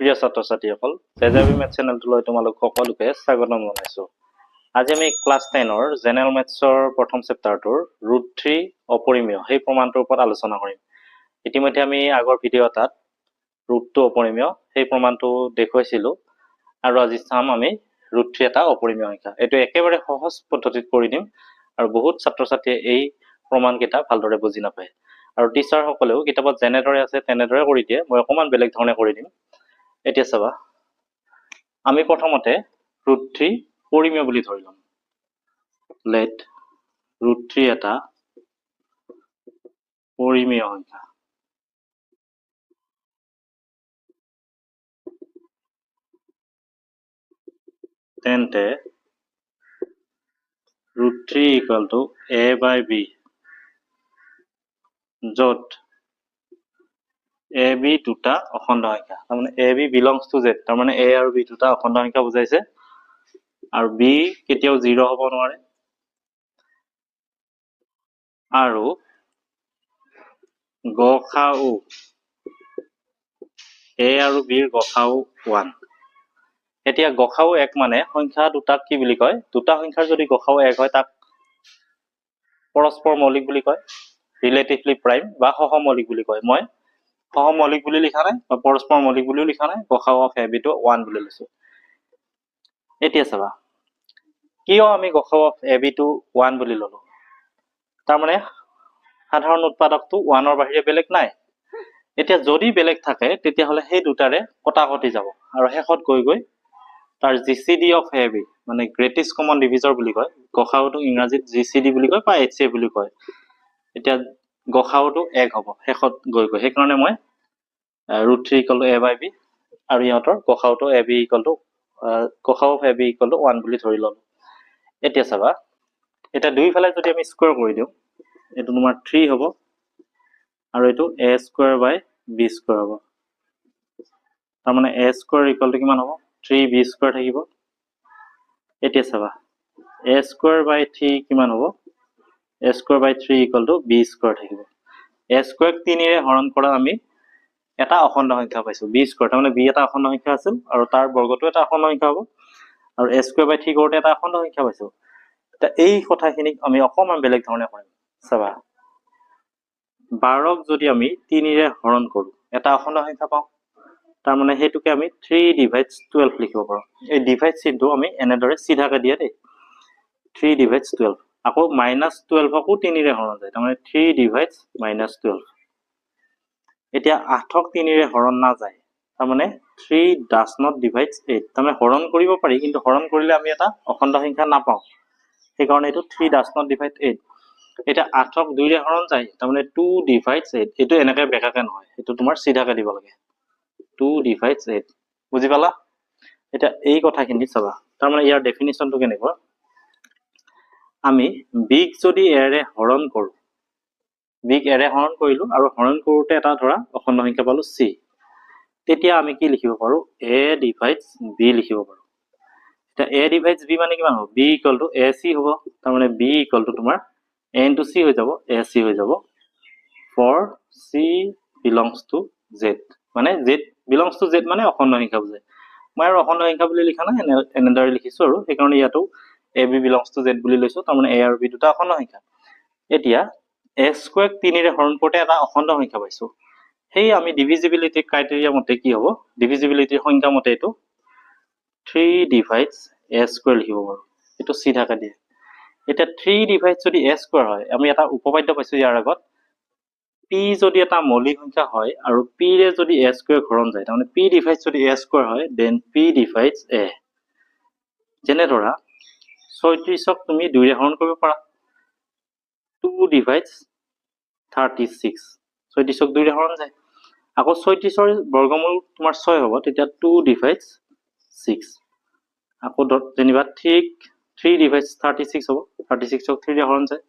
প্ৰিয় ছাত্ৰ ছাত্ৰীসকল, জেজেবি মেথ চেনেলটোলৈ তোমালোক সকলোকে স্বাগতম জনাইছো। আজি আমি ক্লাছ 10ৰ জেনেৰেল মেথছৰ প্ৰথম চেপ্টাৰটোৰ √3 অপৰিমেয় সেই প্ৰমাণটোৰ ওপৰত আলোচনা কৰিম। ইতিমধ্যে আমি আগৰ ভিডিঅ' এটাত √2 অপৰিমেয় সেই প্ৰমাণটো দেখুৱাইছিলো, আৰু আজি চাম আমি √3 এটা অপৰিমেয় সংখ্যা। এইটো একেবাৰে সহজ পদ্ধতিত কৰি দিম, আৰু বহুত ছাত্ৰ ছাত্ৰীয়ে এই প্ৰমাণকেইটা ভালদৰে বুজি নাপায়, আৰু টিচাৰসকলেও কিতাপত যেনেদৰে আছে তেনেদৰে কৰি দিয়ে, মই অকণমান বেলেগ ধৰণে কৰি দিম। এতিয়া চাবা, আমি প্ৰথমতে √3 পৰিমেয় বুলি ধৰি লম। লেট √3 এটা পৰিমেয় সংখ্যা। তেন্তে √3 = a/b, য'ত a b দুটা অখণ্ড সংখ্যা। তাৰমানে a b belongs to z, তাৰমানে a আৰু b দুটা অখণ্ড সংখ্যা বুজাইছে, আৰু b কেতিয়াও 0 হ'ব নোৱাৰে, আৰু গসাউ a আৰু b ৰ গসাউ 1। এতিয়া গসাউ 1 মানে সংখ্যা দুটাক কি বুলি কয়? দুটা সংখ্যাৰ যদি গসাউ 1 হয় তাক পৰস্পৰ মৌলিক বুলি কয়, ৰিলেটিভলি প্ৰাইম বা সহমৌলিক বুলি কয়। মই সহমৌলিক বুলি লিখা নাই বা পৰস্পৰ মৌলিক বুলিও লিখা নাই, গসাউ অফ a b টো 1 বুলি লৈছো। এতিয়া চাবা, কিয় আমি গসাউ অফ a b টো 1 বুলি ললো? তাৰমানে সাধাৰণ উৎপাদকটো 1ৰ বাহিৰে বেলেগ নাই। এতিয়া যদি বেলেগ থাকে তেতিয়াহ'লে সেই দুটাৰে কটাকটি যাব, আৰু শেষত গৈ গৈ তাৰ জিচিডি অফ a b, মানে গ্ৰেটেষ্ট কমন ডিভিজৰ বুলি কয়। গসাউটো ইংৰাজীত জিচিডি বুলি কয় বা HCF বুলি কয়। এতিয়া গসাউটো 1 হ'ব শেষত গৈ গৈ, সেইকাৰণে মই √3 = a/b, আৰু ইহঁতৰ গসাউটো গসাউ অফ a b = 1 বুলি ধৰি ললো। এতিয়া চাবা, এতিয়া দুইফালে যদি আমি স্কোৱাৰ কৰি দিওঁ, এইটো তোমাৰ 3 হ'ব, আৰু এইটো a²/b² হ'ব। তাৰমানে a² কিমান হ'ব? 3b² থাকিব। এতিয়া চাবা, a²/3 কিমান হ'ব? a²/3 = b² থাকিব। a² 3ৰে হৰণ কৰা আমি এটা অখণ্ড সংখ্যা পাইছো, b²। তাৰমানে b এটা অখণ্ড সংখ্যা আছিল, আৰু তাৰ বৰ্গটো এটা অখণ্ড সংখ্যা হ'ব, আৰু a²/3 কৰোঁতে এটা অখণ্ড সংখ্যা পাইছো। এতিয়া এই কথাখিনিক আমি অকণমান বেলেগ ধৰণে কৰিম। চাবা, 12ক যদি আমি 3ৰে হৰণ কৰো এটা অখণ্ড সংখ্যা পাওঁ, তাৰমানে সেইটোকে আমি 3/12 লিখিব পাৰোঁ। এই ডিভাইড চিনটো আমি এনেদৰে চিধাকে দিয়ে দেই, 3/12। আকৌ -12কো 3ৰে হৰণ যায়, তাৰমানে 3/-12। এতিয়া 8ক 3ৰে হৰণ নাযায়, তাৰমানে 3 does not divide 8। তাৰমানে হৰণ কৰিব পাৰি, কিন্তু হৰণ কৰিলে আমি এটা অখণ্ড সংখ্যা নাপাওঁ, সেইকাৰণে এইটো 3 does not divide 8। এতিয়া 8ক 2ৰে হৰণ যায়, তাৰমানে 2 divides 8। এইটো এনেকে বেকাকে নহয়, এইটো তোমাৰ চিধাকে দিব লাগে, 2 divides 8। বুজি পালা? এতিয়া এই কথাখিনি চাবা, তাৰমানে ইয়াৰ ডেফিনিশ্যনটো কেনেকুৱা? আমি বিক যদি এৰে হৰণ কৰো, বিক এৰে হৰণ কৰিলো, আৰু হৰণ কৰোতে এটা ধৰা অখণ্ড সংখ্যা পালো c, তেতিয়া আমি কি লিখিব পাৰো? a divides b লিখিব পাৰো। এতিয়া a divides b মানে কিমান হ'ব? b = ac হ'ব, তাৰমানে b = তোমাৰ a into c হৈ যাব, ac হৈ যাব, for c belongs to z। মানে z belongs to z মানে অখণ্ড সংখ্যা বুজায়। মই আৰু অখণ্ড সংখ্যা বুলি লিখা নাই, এনেদৰে লিখিছো, আৰু সেইকাৰণে ইয়াতো ab belongs to z বুলি লৈছো, তাৰমানে a আৰু b দুটা অখণ্ড সংখ্যা। এতিয়া a² 3ৰে হৰণ কৰোতে এটা অখণ্ড সংখ্যা পাইছো, সেই আমি ডিভিজিবিলিটি ক্ৰাইটেৰিয়া মতে কি হ'ব? ডিভিজিবিলিটিৰ সংখ্যা মতে এইটো 3 divides a² লিখিব পাৰো, এইটো চিধাকে দিয়ে। এতিয়া 3 divides যদি a² হয়, আমি এটা উপপাদ্য পাইছো ইয়াৰ আগত, p যদি এটা মৌলিক সংখ্যা হয় আৰু p ৰে যদি a² হৰণ যায়, তাৰমানে p divides যদি a² হয়, then p divides a। যেনে ধৰা 36ক তুমি 2ৰে হৰণ কৰিব পাৰা, 2 divides 36। 36ক 2ৰে হৰণ যায়। আকৌ 36ৰ বৰ্গমূল তোমাৰ 6 হ'ব, তেতিয়া 2 divides 6। আকৌ যেনিবা 3 divides 36 হ'ব, 36ক 3ৰে হৰণ যায়,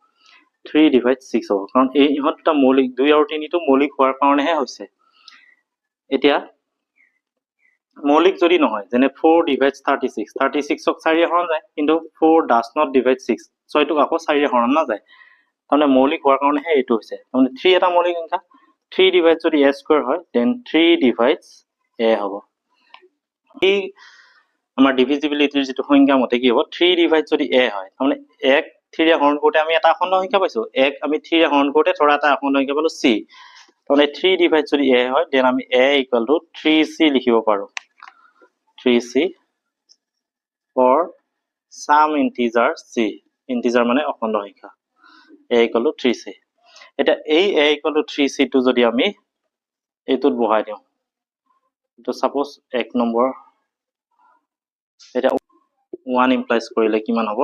3 divides 6 হ'ব, কাৰণ এই ইহঁত দুটা মৌলিক, 2 আৰু 3টো মৌলিক হোৱাৰ কাৰণেহে হৈছে। এতিয়া মৌলিক যদি নহয়, যেনে 4 divides 36, 36ক 4ৰে হৰণ যায়, কিন্তু 4 does not divide 6, 6টোক আকৌ 4ৰে হৰণ নাযায়, তাৰমানে মৌলিক হোৱাৰ কাৰণেহে এইটো হৈছে। তাৰমানে 3 এটা মৌলিক সংখ্যা, 3 divides যদি a² হয়, then 3 divides a হ'ব। এই আমাৰ ডিভিজিবিলিটিৰ যিটো সংজ্ঞা মতে কি হ'ব 3 ডিভাইড যদি a হয় তাৰমানে 1 3 হৰণ কৰোঁতে আমি এটা অখণ্ড সংখ্যা পাইছো 1 আমি 3 হৰণ কৰোঁতে ধৰা এটা অখণ্ড সংখ্যা পালো c তাৰমানে 3 ডিভাইড যদি a হয় দেন আমি a ইকুৱেল টু 3c লিখিব পাৰো 3c for some integer c integer মানে অখণ্ড সংখ্যা a ইকুৱেল টু 3c এটা এই a ইকুৱেল টু 3c টো যদি আমি এইটোত বহাই দিওঁ তো সাপোজ 1 নম্বৰ এটা 1 ইমপ্লাইজ কৰিলে কিমান হ'ব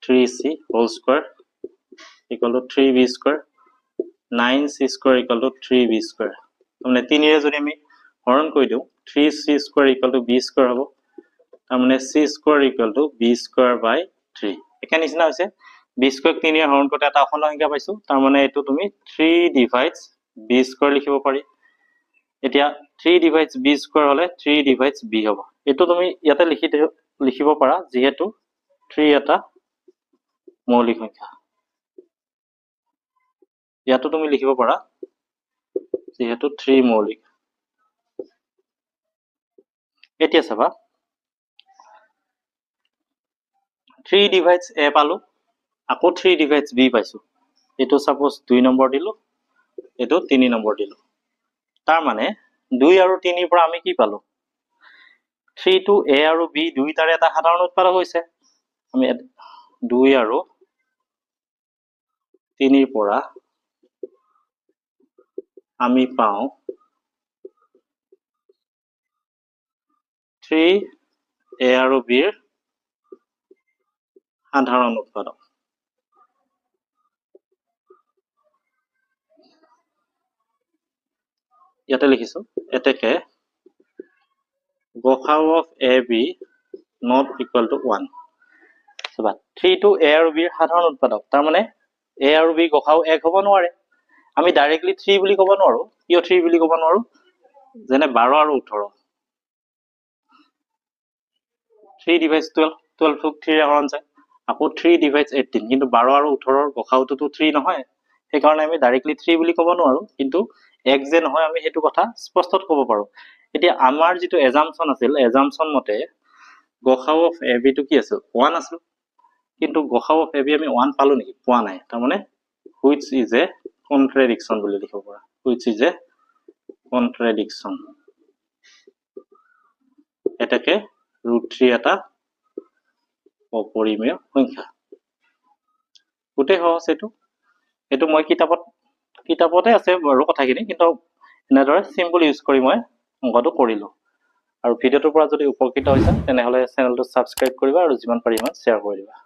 3c whole square equal to 3b square 9c square equal to 3b square মানে 3 ৰে যদি আমি হৰণ কৰি দিওঁ 3c square equal to b square হ'ব তাৰমানে c square equal to b square by 3 একে নিচিনা হৈছে b স্কয়াৰ 3 ৰে হৰণ কৰোঁতে এটা অখণ্ড সংখ্যা পাইছো তাৰমানে এইটো তুমি 3 ডিভাইডস b স্কয়াৰ লিখিব পাৰি এতিয়া 3 ডিভাইডস b স্কয়াৰ হলে 3 ডিভাইডস b হ'ব এটো তুমি ইয়াতে লিখিব পাৰা যেহেতু 3 এটা মৌলিক সংখ্যা ইয়াতো তুমি লিখিব পাৰা যেহেতু 3 মৌলিক এতিয়া চাবা 3 ডিভাইডস a পালো আকৌ 3 ডিভাইডস b পাইছো এটো সাপোজ 2 নম্বৰ দিলো এটো 3 নম্বৰ দিলো তাৰ মানে 2 আৰু 3 ৰ পৰা আমি কি পালো 3 to a আৰু b দুইটাৰে এটা সাধাৰণ উৎপাদক হৈছে আমি 2 আৰু 3 ৰ পৰা আমি পাও 3 a আৰু b ৰ সাধাৰণ উৎপাদক ইয়াতে লিখিছো এতেকে গসাউ of ab not equal to 1 সবা 3 to a আৰু b ৰ সাধাৰণ উৎপাদক তাৰ মানে a আৰু b গসাউ 1 হ'ব নোৱাৰে আমি ডাইৰেক্টলি 3 বুলি ক'ব নোৱাৰো কিয় 3 বুলি ক'ব নোৱাৰো যেনে 12 আৰু 18 3 ডিভাইডস 12 12 ক 3 ৰে হৰণ যায় আকৌ 3 ডিভাইডস 18 কিন্তু 12 আৰু 18 ৰ গসাউটো 3 নহয় সেই কাৰণে আমি ডাইৰেক্টলি 3 বুলি ক'ব নোৱাৰো কিন্তু এক যে নহয় আমি হেতু কথা স্পষ্টত ক'ব পাৰো এতিয়া আমাৰ যেটো এজাম্পশন আছিল এজাম্পশন মতে গসাউ অফ ab টো কি আছিল 1 আছিল কিন্তু গসাউ অফ ab আমি 1 পালো নেকি পোৱা নাই তাৰ মানে which is a contradiction বুলি লিখিব পাৰা which is a contradiction এটাকে √3 এটা অপৰিমেয় সংখ্যা উতে হস এটো মই কিতাপতে আছে বাৰু কথাখিনি কিন্তু এনেদৰে সিম্পল ইউজ কৰি মই অংকটো কৰিলো আৰু ভিডিওটোৰ পৰা যদি উপকৃত হৈছা তেনে হলে চেনেলটো সাবস্ক্ৰাইব কৰিবা আৰু যিমান পাৰি সিমান শেয়াৰ কৰি দিবা